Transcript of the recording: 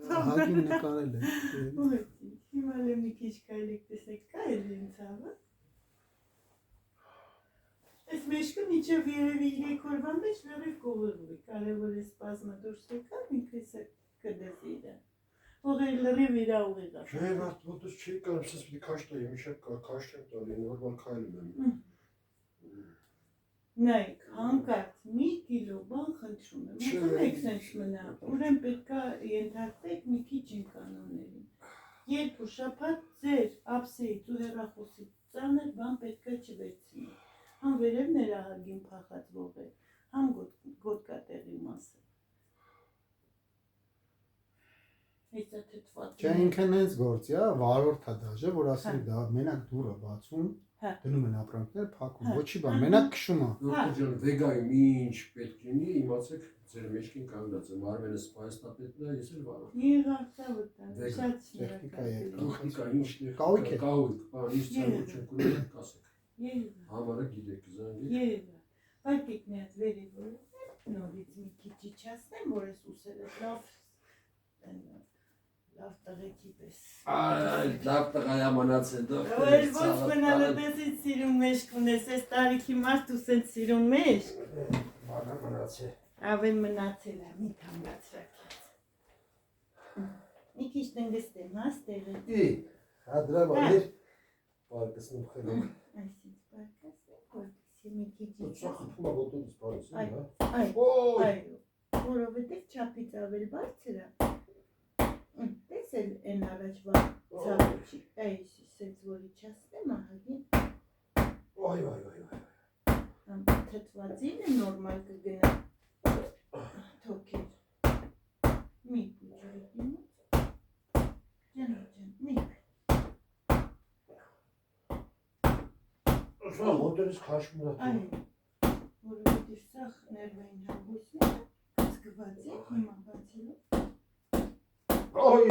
Հագին նկարել է։ Ուղղակի, հիմա լե մի քիչ կարելի տեսեք կա էլ ինձ հավը։ Այս մեջքը միջև երևի 3 օրվա մեջ լրիվ կողորվի, կարևոր է սպազմը դուրս եկա, ինքս է կդզի դա։ Ուղղել լրիվ իրա ուղիղա։ Չէ, вот չի կարող, սես պիտի քաշտայի, միշտ քաշտեմ տալի, նորմալ քայլում եմ։ Նայք, հանկարծ մի կիլո բան խնդրում եմ, ուսում եք սենց մնա, ուրեն պետքա ենթարկվեք մի քիչ իմ կանոններին։ Երկու շաբաթ ձեր ափսեից ու հեռախոսից ծանր բան պետքա չվերցնի։ Համ վերև ներահագին փախածվող է, համ գոտկատեղի մասը։ Հեսա թթված։ Չէ, ինքն հենց գործի է, վարորդ է դաժե, որ ասի դա մենակ դուրը բացում, դնում են ապրանքներ, փակում, ոչի բան, մենակ քշում է։ Դուք ջան, վեգայի ինչ պետք լինի, իմացեք, ձեր մեջքին կանգնած եմ, Արմենը սպայստապետն է, ես էլ վարորդ։ Եղավ ծավտան, շատ Տեխնիկա է, Տեխնիկա ինչ կահույք է։ կահույք, բան, ինչ ցանկություն կունենաք, ասեք։ Եղավ։ Համարը գիտեք, զանգեք։ Եղավ։ Պարկեք մի հատ վերևը, նորից մի քիչ իջացնեմ, որ ես ուսերը լավ տղեկի պես։ Այ, լավ տղայա մնացել դող։ Որ ոչ մնալը տեսից սիրուն մեշք ունես, ես տարիքի մարդ ու սենց սիրուն մեշք։ Բանը մնացել։ Ավեն մնացել է, մի թամրացրակից։ Մի քիչ տնգստեմ, հա, ստեղը։ Ի, հադրավ այր, պարկսնում խելում։ Այսինչ պարկասը, որպեսի մի քիչ Սա խփում է ոտոնից պարիսին, հա։ այո, որովհետև չափից ավել բարձր է։ Տեսել են առաջվա ծավոչի, այս սենց որ իջացնեմ ահագին։ Թթվածին է նորմալ կգնա թոքեր։ Մի պուջուրի դիմոց։ Ջան, մի։ Սա ոտոնից քաշում է։ Այո, որովհետև սա ներվային հանգույցն է, կծկված է, հիմա բացելով։ Այ,